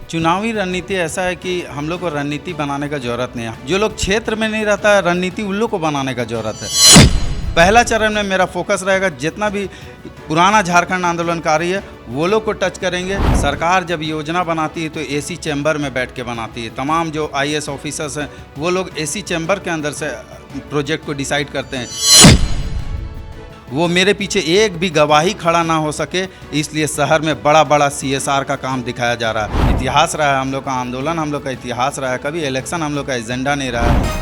चुनावी रणनीति ऐसा है कि हम लोग को रणनीति बनाने का ज़रूरत नहीं है। जो लोग क्षेत्र में नहीं रहता है, रणनीति उन लोग को बनाने का ज़रूरत है। पहला चरण में मेरा फोकस रहेगा, जितना भी पुराना झारखंड आंदोलनकारी है वो लोग को टच करेंगे। सरकार जब योजना बनाती है तो एसी चैम्बर में बैठ के बनाती है। तमाम जो आईएएस ऑफिसर्स हैं वो लोग एसी चैम्बर के अंदर से प्रोजेक्ट को डिसाइड करते हैं। वो मेरे पीछे एक भी गवाही खड़ा ना हो सके, इसलिए शहर में बड़ा बड़ा CSR का काम दिखाया जा रहा है। इतिहास रहा है हम लोग का आंदोलन, हम लोग का इतिहास रहा है, कभी इलेक्शन हम लोग का एजेंडा नहीं रहा है।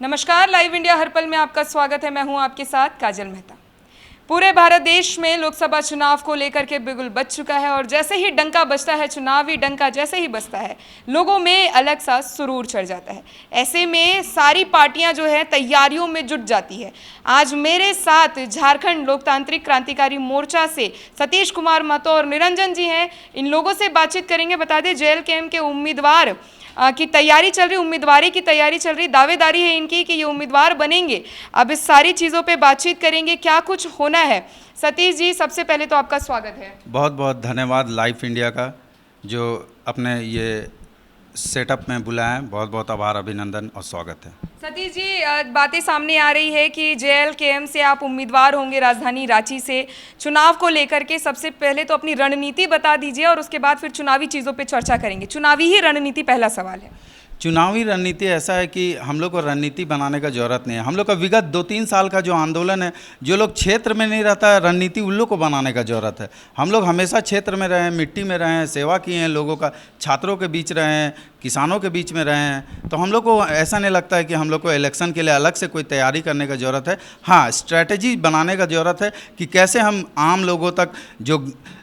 नमस्कार, लाइव इंडिया हर पल में आपका स्वागत है। मैं हूं आपके साथ काजल मेहता। पूरे भारत देश में लोकसभा चुनाव को लेकर के बिगुल बज चुका है और जैसे ही डंका बजता है, चुनावी डंका जैसे ही बजता है, लोगों में अलग सा सुरूर चढ़ जाता है। ऐसे में सारी पार्टियां जो है तैयारियों में जुट जाती है। आज मेरे साथ झारखंड लोकतांत्रिक क्रांतिकारी मोर्चा से सतीश कुमार महतो और निरंजन जी हैं। इन लोगों से बातचीत करेंगे। बता दें, JLKM के उम्मीदवार की तैयारी चल रही, उम्मीदवारी की तैयारी चल रही, दावेदारी है इनकी कि ये उम्मीदवार बनेंगे। अब इस सारी चीज़ों पे बातचीत करेंगे, क्या कुछ होना है। सतीश जी, सबसे पहले तो आपका स्वागत है। बहुत बहुत धन्यवाद लाइव इंडिया का, जो अपने ये सेटअप में बुलाया है। बहुत बहुत आभार, अभिनंदन और स्वागत है। सतीश जी, बातें सामने आ रही है कि JLKM से आप उम्मीदवार होंगे राजधानी रांची से। चुनाव को लेकर के सबसे पहले तो अपनी रणनीति बता दीजिए और उसके बाद फिर चुनावी चीज़ों पे चर्चा करेंगे। चुनावी ही रणनीति पहला सवाल है। चुनावी रणनीति ऐसा है कि हम लोग को रणनीति बनाने का ज़रूरत नहीं है। हम लोग का विगत 2-3 साल का जो आंदोलन है, जो लोग क्षेत्र में नहीं रहता है, रणनीति उन लोग को बनाने का ज़रूरत है। हम लोग हमेशा क्षेत्र में रहे हैं, मिट्टी में रहे हैं, सेवा किए हैं, लोगों का, छात्रों के बीच रहे हैं, किसानों के बीच में रहे हैं। तो हम लोग को ऐसा नहीं लगता है कि हम लोग को इलेक्शन के लिए अलग से कोई तैयारी करने का ज़रूरत है। हाँ, स्ट्रैटेजी बनाने का ज़रूरत है कि कैसे हम आम लोगों तक, जो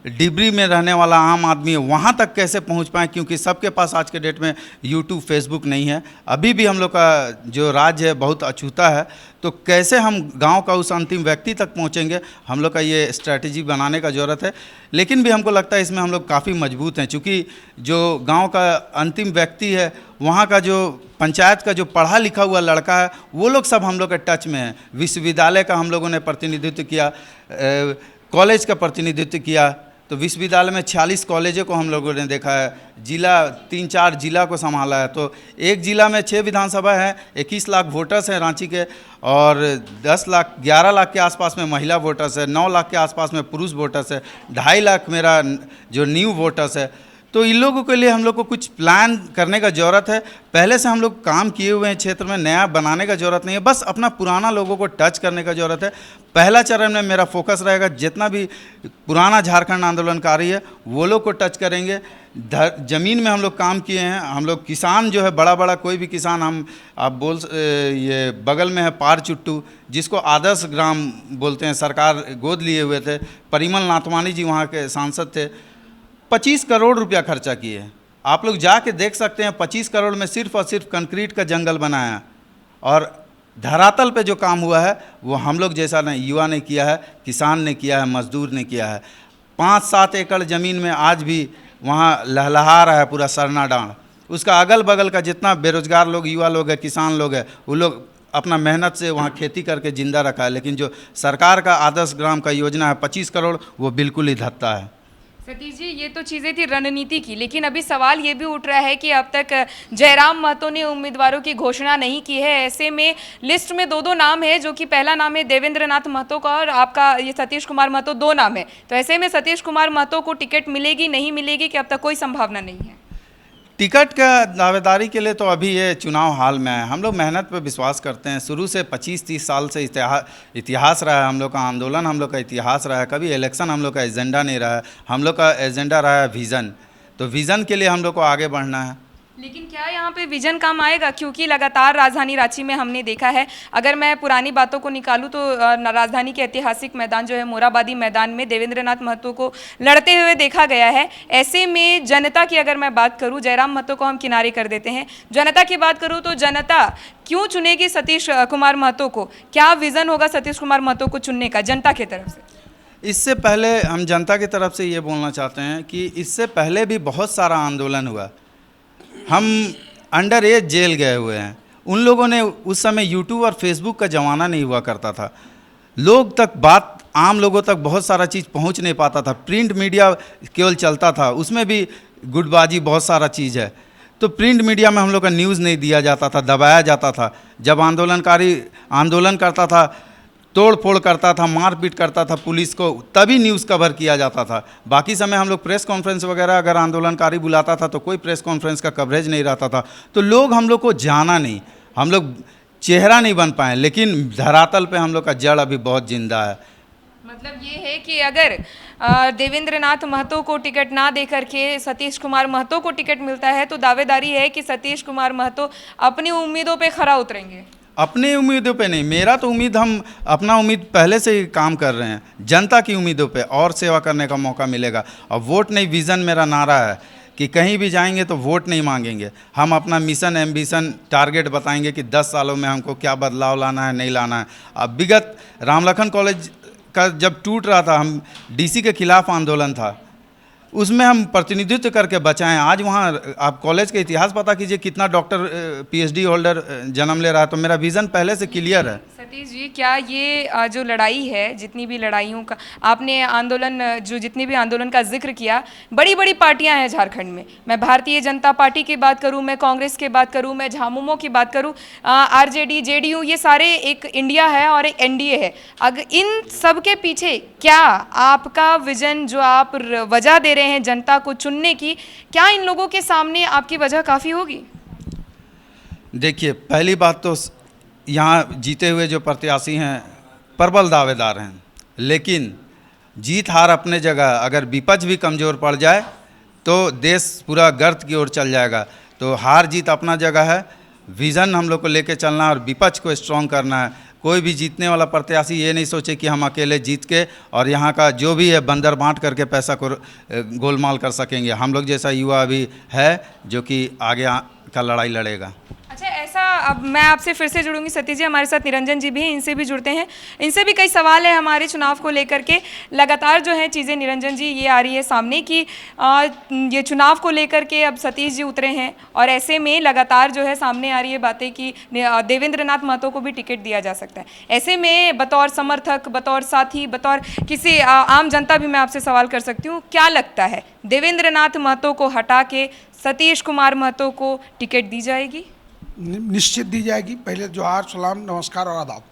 डिबरी में रहने वाला आम आदमी है, वहाँ तक कैसे पहुँच पाएँ, क्योंकि सबके पास आज के डेट में यूट्यूब, फेसबुक नहीं है। अभी भी हम लोग का जो राज्य है बहुत अछूता है। तो कैसे हम गांव का उस अंतिम व्यक्ति तक पहुंचेंगे, हम लोग का ये स्ट्रैटेजी बनाने का ज़रूरत है। लेकिन भी हमको लगता है इसमें हम लोग काफ़ी मजबूत हैं, क्योंकि जो गांव का अंतिम व्यक्ति है, वहाँ का जो पंचायत का जो पढ़ा लिखा हुआ लड़का है, वो लोग सब हम लोग के टच में हैं। विश्वविद्यालय का हम लोगों ने प्रतिनिधित्व किया, कॉलेज का प्रतिनिधित्व किया। तो विश्वविद्यालय में 46 कॉलेजों को हम लोगों ने देखा है। जिला 3-4 जिला को संभाला है। तो एक जिला में 6 विधानसभा है, 21 लाख वोटर्स हैं रांची के, और 11 लाख के आसपास में महिला वोटर्स है, 9 लाख के आसपास में पुरुष वोटर्स है, 2.5 लाख मेरा जो न्यू वोटर्स है। तो इन लोगों के लिए हम लोग को कुछ प्लान करने का ज़रूरत है। पहले से हम लोग काम किए हुए हैं क्षेत्र में, नया बनाने का ज़रूरत नहीं है, बस अपना पुराना लोगों को टच करने का ज़रूरत है। पहला चरण में मेरा फोकस रहेगा, जितना भी पुराना झारखंड आंदोलनकारी है वो लोग को टच करेंगे। ज़मीन में हम लोग काम किए हैं। हम लोग किसान जो है, बड़ा बड़ा कोई भी किसान, हम आप ये बगल में है पार चुट्टू, जिसको आदर्श ग्राम बोलते हैं, सरकार गोद लिए हुए थे। परिमल नाथवानी जी वहाँ के सांसद थे। 25 करोड़ रुपया खर्चा किए। आप लोग जाके देख सकते हैं, 25 करोड़ में सिर्फ और सिर्फ कंक्रीट का जंगल बनाया, और धरातल पे जो काम हुआ है वो हम लोग जैसा नहीं, युवा ने किया है, किसान ने किया है, मजदूर ने किया है। 5-7 एकड़ ज़मीन में आज भी वहाँ लहलहा रहा है पूरा सरना डांड। उसका अगल बगल का जितना बेरोजगार लोग, युवा लोग हैं, किसान लोग हैं, वो लोग अपना मेहनत से वहाँ खेती करके ज़िंदा रखा है। लेकिन जो सरकार का आदर्श ग्राम का योजना है 25 करोड़, वो बिल्कुल ही धत्ता है। सतीश जी, ये तो चीज़ें थी रणनीति की, लेकिन अभी सवाल ये भी उठ रहा है कि अब तक जयराम महतो ने उम्मीदवारों की घोषणा नहीं की है। ऐसे में लिस्ट में 2 नाम है, जो कि पहला नाम है देवेंद्र नाथ महतो का और आपका ये सतीश कुमार महतो, 2 नाम है। तो ऐसे में सतीश कुमार महतो को टिकट मिलेगी, नहीं मिलेगी, कि अब तक कोई संभावना नहीं है? टिकट का दावेदारी के लिए तो अभी ये चुनाव हाल में है। हम लोग मेहनत पर विश्वास करते हैं। शुरू से 25-30 साल से इतिहास रहा है हम लोग का आंदोलन, हम लोग का इतिहास रहा है, कभी इलेक्शन हम लोग का एजेंडा नहीं रहा है। हम लोग का एजेंडा रहा है विज़न। तो विज़न के लिए हम लोग को आगे बढ़ना है। लेकिन क्या यहाँ पे विजन काम आएगा? क्योंकि लगातार राजधानी रांची में हमने देखा है, अगर मैं पुरानी बातों को निकालूं तो राजधानी के ऐतिहासिक मैदान जो है मोराबादी मैदान में देवेंद्र नाथ महतो को लड़ते हुए देखा गया है। ऐसे में जनता की अगर मैं बात करूं, जयराम महतो को हम किनारे कर देते हैं, जनता की बात करूं तो जनता क्यों चुनेगी सतीश कुमार महतो को? क्या विज़न होगा सतीश कुमार महतो को चुनने का जनता की तरफ से? इससे पहले हम जनता की तरफ से ये बोलना चाहते हैं कि इससे पहले भी बहुत सारा आंदोलन हुआ। हम अंडर एज जेल गए हुए हैं। उन लोगों ने, उस समय यूट्यूब और फेसबुक का ज़माना नहीं हुआ करता था, लोग तक बात आम लोगों तक बहुत सारा चीज़ पहुंच नहीं पाता था। प्रिंट मीडिया केवल चलता था, उसमें भी गुटबाजी बहुत सारा चीज़ है। तो प्रिंट मीडिया में हम लोग का न्यूज़ नहीं दिया जाता था, दबाया जाता था। जब आंदोलनकारी आंदोलन करता था, तोड़ फोड़ करता था, मारपीट करता था पुलिस को, तभी न्यूज़ कवर किया जाता था। बाकी समय हम लोग प्रेस कॉन्फ्रेंस वगैरह अगर आंदोलनकारी बुलाता था तो कोई प्रेस कॉन्फ्रेंस का कवरेज नहीं रहता था। तो लोग हम लोग को जाना नहीं, हम लोग चेहरा नहीं बन पाए, लेकिन धरातल पे हम लोग का जड़ अभी बहुत जिंदा है। मतलब ये है कि अगर देवेंद्र नाथ महतो को टिकट ना दे करके सतीश कुमार महतो को टिकट मिलता है तो दावेदारी है कि सतीश कुमार महतो अपनी उम्मीदों पे खरा उतरेंगे। अपनी उम्मीदों पे नहीं, मेरा तो उम्मीद, हम अपना उम्मीद पहले से ही काम कर रहे हैं। जनता की उम्मीदों पे और सेवा करने का मौका मिलेगा। और वोट नहीं, विज़न मेरा नारा है कि कहीं भी जाएंगे तो वोट नहीं मांगेंगे। हम अपना मिशन, एम्बिशन, टारगेट बताएंगे कि 10 सालों में हमको क्या बदलाव लाना है, नहीं लाना है। अब विगत रामलखन कॉलेज का जब टूट रहा था, हम डीसी के खिलाफ आंदोलन था, उसमें हम प्रतिनिधित्व करके बचाएं। आज वहाँ आप कॉलेज का इतिहास पता कीजिए, कितना डॉक्टर पीएचडी होल्डर जन्म ले रहा है। तो मेरा विज़न पहले से क्लियर है। सतीश जी, क्या ये जो लड़ाई है, जितनी भी लड़ाइयों का आपने आंदोलन, जो जितने भी आंदोलन का जिक्र किया, बड़ी बड़ी पार्टियां हैं झारखंड में। मैं भारतीय जनता पार्टी की बात करूं, मैं कांग्रेस की बात करूं, मैं झामुमो की बात करूं, आरजेडी, जेडीयू, ये सारे एक इंडिया है और एक एनडीए है। अगर इन सब के पीछे क्या आपका विजन, जो आप वजह दे रहे हैं जनता को चुनने की, क्या इन लोगों के सामने आपकी वजह काफ़ी होगी? देखिए, पहली बात तो यहाँ जीते हुए जो प्रत्याशी हैं प्रबल दावेदार हैं, लेकिन जीत हार अपने जगह। अगर विपक्ष भी कमज़ोर पड़ जाए तो देश पूरा गर्त की ओर चल जाएगा। तो हार जीत अपना जगह है, विज़न हम लोग को लेके चलना है और विपक्ष को स्ट्रॉन्ग करना है। कोई भी जीतने वाला प्रत्याशी ये नहीं सोचे कि हम अकेले जीत के और यहाँ का जो भी है बंदर बांट करके पैसा को गोलमाल कर सकेंगे। हम लोग जैसा युवा भी है जो कि आगे का लड़ाई लड़ेगा। अच्छा, ऐसा, अब मैं आपसे फिर से जुड़ूंगी। सतीश जी, हमारे साथ निरंजन जी भी हैं, इनसे भी जुड़ते हैं। इनसे भी कई सवाल है हमारे चुनाव को लेकर के। लगातार जो है चीज़ें निरंजन जी ये आ रही है सामने कि ये चुनाव को लेकर के अब सतीश जी उतरे हैं और ऐसे में लगातार जो है सामने आ रही है बातें कि देवेंद्र नाथ महतो को भी टिकट दिया जा सकता है। ऐसे में बतौर समर्थक, बतौर साथी, बतौर किसी आम जनता भी मैं आपसे सवाल कर सकती हूँ, क्या लगता है देवेंद्र नाथ महतो को हटा के सतीश कुमार महतो को टिकट दी जाएगी? निश्चित दी जाएगी। पहले जोहार, सलाम, नमस्कार और आदाब।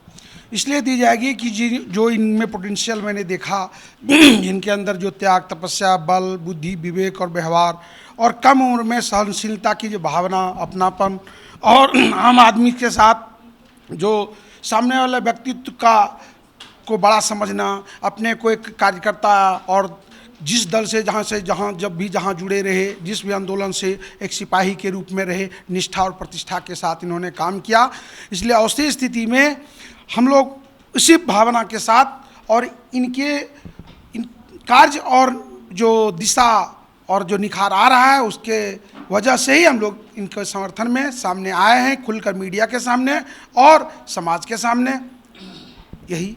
इसलिए दी जाएगी कि जो इनमें पोटेंशियल मैंने देखा, जिनके अंदर जो त्याग, तपस्या, बल, बुद्धि, विवेक और व्यवहार और कम उम्र में सहनशीलता की जो भावना, अपनापन और आम आदमी के साथ जो सामने वाले व्यक्तित्व को बड़ा समझना, अपने को एक कार्यकर्ता और जिस दल से जहाँ जुड़े रहे, जिस भी आंदोलन से एक सिपाही के रूप में रहे, निष्ठा और प्रतिष्ठा के साथ इन्होंने काम किया। इसलिए ऐसी स्थिति में हम लोग इसी भावना के साथ और इनके कार्य और जो दिशा और जो निखार आ रहा है उसके वजह से ही हम लोग इनके समर्थन में सामने आए हैं, खुलकर मीडिया के सामने और समाज के सामने। यही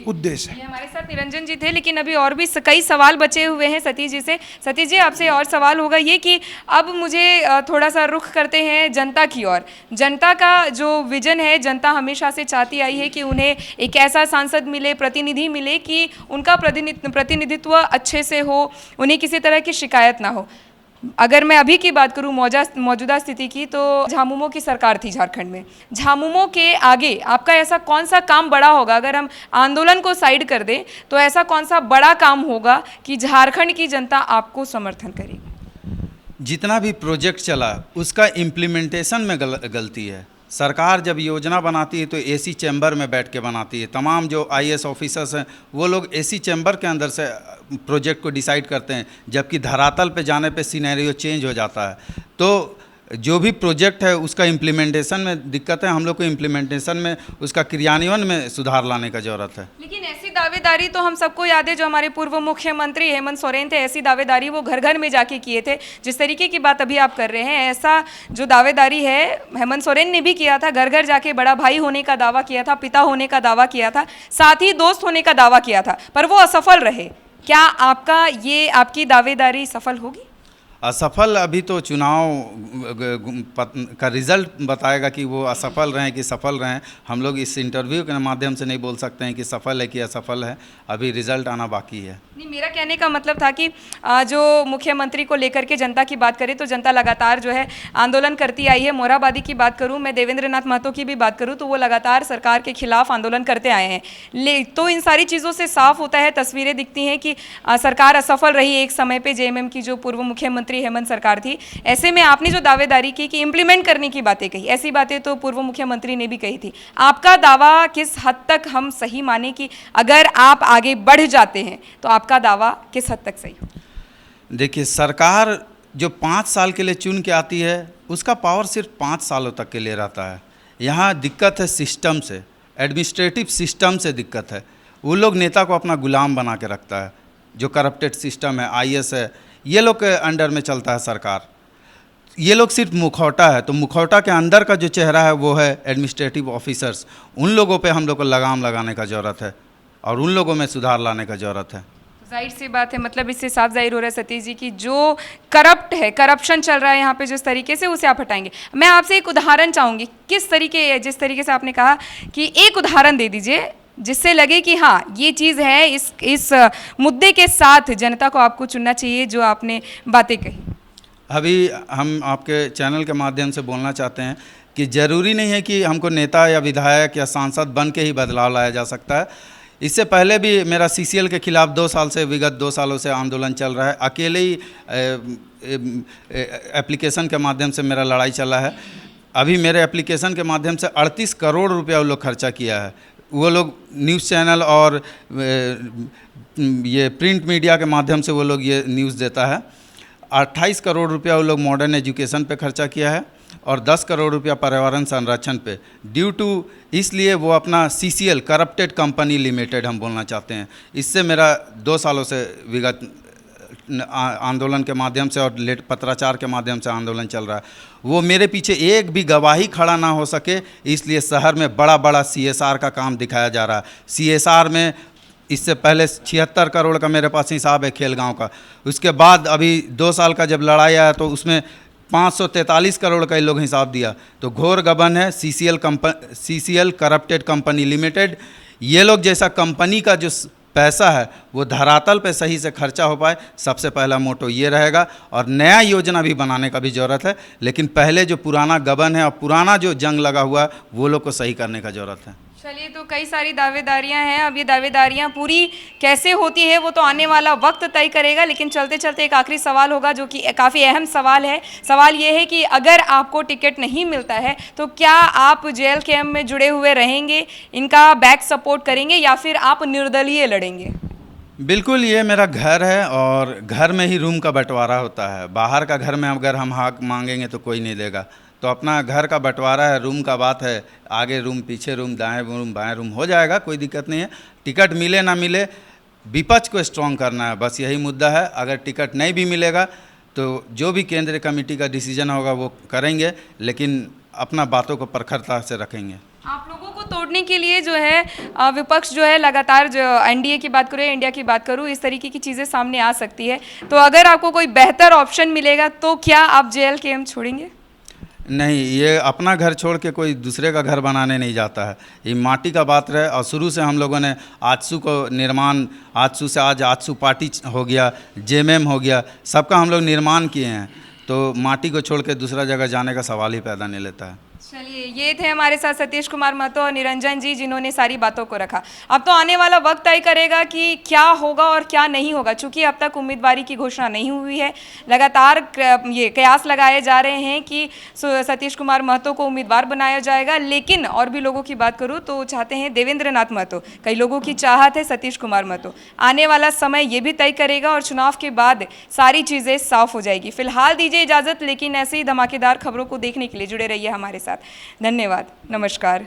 उद्देश्य है। ये हमारे साथ निरंजन जी थे, लेकिन अभी और भी कई सवाल बचे हुए हैं सतीश जी से। सतीश जी, आपसे और सवाल होगा ये कि अब मुझे थोड़ा सा रुख करते हैं जनता की ओर। जनता का जो विजन है, जनता हमेशा से चाहती आई है कि उन्हें एक ऐसा सांसद मिले, प्रतिनिधि मिले कि उनका प्रतिनिधित्व अच्छे से हो, उन्हें किसी तरह की शिकायत ना हो। अगर मैं अभी की बात करूं मौजूदा स्थिति की, तो झामुमो की सरकार थी झारखंड में। झामुमो के आगे आपका ऐसा कौन सा काम बड़ा होगा, अगर हम आंदोलन को साइड कर दें तो ऐसा कौन सा बड़ा काम होगा कि झारखंड की जनता आपको समर्थन करेगी? जितना भी प्रोजेक्ट चला उसका इम्प्लीमेंटेशन में गलती है। सरकार जब योजना बनाती है तो एसी चैम्बर में बैठ के बनाती है। तमाम जो आईएएस ऑफिसर्स हैं वो लोग एसी चैम्बर के अंदर से प्रोजेक्ट को डिसाइड करते हैं, जबकि धरातल पे जाने पे सिनेरियो चेंज हो जाता है। तो जो भी प्रोजेक्ट है उसका इम्प्लीमेंटेशन में दिक्कत है। हम लोग को इम्प्लीमेंटेशन में, उसका क्रियान्वयन में सुधार लाने का ज़रूरत है। लेकिन ऐसी दावेदारी तो हम सबको याद है, जो हमारे पूर्व मुख्यमंत्री हेमंत सोरेन थे, ऐसी दावेदारी वो घर घर में जाके किए थे। जिस तरीके की बात अभी आप कर रहे हैं, ऐसा जो दावेदारी है हेमंत सोरेन ने भी किया था। घर घर जाके बड़ा भाई होने का दावा किया था, पिता होने का दावा किया था, साथ ही दोस्त होने का दावा किया था, पर वो असफल रहे। क्या आपकी दावेदारी सफल होगी? असफल अभी तो चुनाव का रिज़ल्ट बताएगा कि वो असफल रहें कि सफल रहें। हम लोग इस इंटरव्यू के माध्यम से नहीं बोल सकते हैं कि सफल है कि असफल है, अभी रिज़ल्ट आना बाकी है। नहीं, मेरा कहने का मतलब था कि जो मुख्यमंत्री को लेकर के जनता की बात करें तो जनता लगातार जो है आंदोलन करती आई है। मोरहाबादी की बात करूं, मैं देवेंद्र नाथ महतो की भी बात करूं तो वो लगातार सरकार के खिलाफ आंदोलन करते आए हैं। तो इन सारी चीज़ों से साफ होता है, तस्वीरें दिखती हैं कि सरकार असफल रही एक समय पे। जेएमएम की जो पूर्व मुख्यमंत्री हेमंत सरकार थी, ऐसे में आपने जो दावेदारी की कि इम्प्लीमेंट करने की बातें कही, ऐसी बातें तो पूर्व मुख्यमंत्री ने भी कही थी। आपका दावा किस हद तक हम सही माने कि अगर आप आगे बढ़ जाते हैं तो आपका दावा किस हद तक सही? देखिए, सरकार जो 5 साल के लिए चुन के आती है उसका पावर सिर्फ 5 सालों तक के लिए रहता है। यहाँ दिक्कत है सिस्टम से, एडमिनिस्ट्रेटिव सिस्टम से दिक्कत है। वो लोग नेता को अपना गुलाम बना के रखता है। जो करप्टेड सिस्टम है, आईएएस है, ये लोग के अंडर में चलता है सरकार। ये लोग सिर्फ मुखौटा है, तो मुखौटा के अंदर का जो चेहरा है वो है एडमिनिस्ट्रेटिव ऑफिसर्स। उन लोगों पे हम लोग को लगाम लगाने का ज़रूरत है और उन लोगों में सुधार लाने का ज़रूरत है। जाहिर सी बात है, मतलब इससे साफ जाहिर हो रहा है सतीश जी की जो करप्ट है, करप्शन चल रहा है यहाँ पे जिस तरीके से, उसे आप हटाएंगे। मैं आपसे एक उदाहरण चाहूँगी, जिस तरीके से आपने कहा कि एक उदाहरण दे दीजिए जिससे लगे कि हाँ ये चीज़ है, इस मुद्दे के साथ जनता को आपको चुनना चाहिए, जो आपने बातें कही। अभी हम आपके चैनल के माध्यम से बोलना चाहते हैं कि ज़रूरी नहीं है कि हमको नेता या विधायक या सांसद बन के ही बदलाव लाया जा सकता है। इससे पहले भी मेरा सीसीएल के खिलाफ 2 साल से, विगत 2 सालों से आंदोलन चल रहा है। अकेले ही एप्लीकेशन के माध्यम से मेरा लड़ाई चला है। अभी मेरे एप्लीकेशन के माध्यम से 38 करोड़ रुपया वो लोग खर्चा किया है। वो लोग न्यूज़ चैनल और ये प्रिंट मीडिया के माध्यम से वो लोग ये न्यूज़ देता है। 28 करोड़ रुपया वो लोग मॉडर्न एजुकेशन पे खर्चा किया है और 10 करोड़ रुपया पर्यावरण संरक्षण पे, ड्यू टू इसलिए वो अपना सीसीएल, करप्टेड कंपनी लिमिटेड, हम बोलना चाहते हैं। इससे मेरा 2 सालों से विगत आंदोलन के माध्यम से और पत्राचार के माध्यम से आंदोलन चल रहा है। वो मेरे पीछे एक भी गवाही खड़ा ना हो सके, इसलिए शहर में बड़ा बड़ा सीएसआर का काम दिखाया जा रहा है। सीएसआर में इससे पहले 76 करोड़ का मेरे पास हिसाब है खेलगांव का। उसके बाद अभी 2 साल का जब लड़ाई आया तो उसमें 543 करोड़ का ये लोग हिसाब दिया। तो घोर गबन है। सीसीएल करप्टेड कंपनी लिमिटेड, ये लोग जैसा कंपनी का जो पैसा है वो धरातल पे सही से खर्चा हो पाए, सबसे पहला मोटो ये रहेगा। और नया योजना भी बनाने का भी ज़रूरत है, लेकिन पहले जो पुराना गबन है और पुराना जो जंग लगा हुआ है वो लोग को सही करने का ज़रूरत है। चलिए, तो कई सारी दावेदारियां हैं। अब ये दावेदारियां पूरी कैसे होती है वो तो आने वाला वक्त तय करेगा, लेकिन चलते चलते एक आखिरी सवाल होगा जो कि काफ़ी अहम सवाल है। सवाल ये है कि अगर आपको टिकट नहीं मिलता है तो क्या आप जेएल कैंप में जुड़े हुए रहेंगे, इनका बैक सपोर्ट करेंगे, या फिर आप निर्दलीय लड़ेंगे? बिल्कुल, ये मेरा घर है और घर में ही रूम का बंटवारा होता है। बाहर का घर में अगर हम हक मांगेंगे तो कोई नहीं देगा। तो अपना घर का बंटवारा है, रूम का बात है, आगे रूम, पीछे रूम, दाएं रूम, बाएं रूम हो जाएगा, कोई दिक्कत नहीं है। टिकट मिले ना मिले, विपक्ष को स्ट्रॉन्ग करना है, बस यही मुद्दा है। अगर टिकट नहीं भी मिलेगा तो जो भी केंद्रीय कमेटी का डिसीजन होगा वो करेंगे, लेकिन अपना बातों को प्रखरता से रखेंगे। आप लोगों को तोड़ने के लिए जो है विपक्ष जो है लगातार, जो एनडीए की बात करूँ, इंडिया की बात करूँ, इस तरीके की चीज़ें सामने आ सकती है। तो अगर आपको कोई बेहतर ऑप्शन मिलेगा तो क्या आप जेएल कैंप छोड़ेंगे? नहीं, ये अपना घर छोड़ के कोई दूसरे का घर बनाने नहीं जाता है। ये माटी का बात रहे। और शुरू से हम लोगों ने आजसू को निर्माण, आजसू से आज आजसू पार्टी हो गया, जेएमएम हो गया, सबका हम लोग निर्माण किए हैं। तो माटी को छोड़ के दूसरा जगह जाने का सवाल ही पैदा नहीं लेता है। चलिए, ये थे हमारे साथ सतीश कुमार महतो और निरंजन जी, जिन्होंने सारी बातों को रखा। अब तो आने वाला वक्त तय करेगा कि क्या होगा और क्या नहीं होगा, चूंकि अब तक उम्मीदवारी की घोषणा नहीं हुई है। लगातार ये कयास लगाए जा रहे हैं कि सतीश कुमार महतो को उम्मीदवार बनाया जाएगा, लेकिन और भी लोगों की बात करूँ तो चाहते हैं देवेंद्र नाथ महतो, कई लोगों की चाहत है सतीश कुमार महतो। आने वाला समय ये भी तय करेगा और चुनाव के बाद सारी चीज़ें साफ हो जाएगी। फिलहाल दीजिए इजाज़त, लेकिन ऐसे ही धमाकेदार खबरों को देखने के लिए जुड़े रहिए हमारे साथ। धन्यवाद, नमस्कार।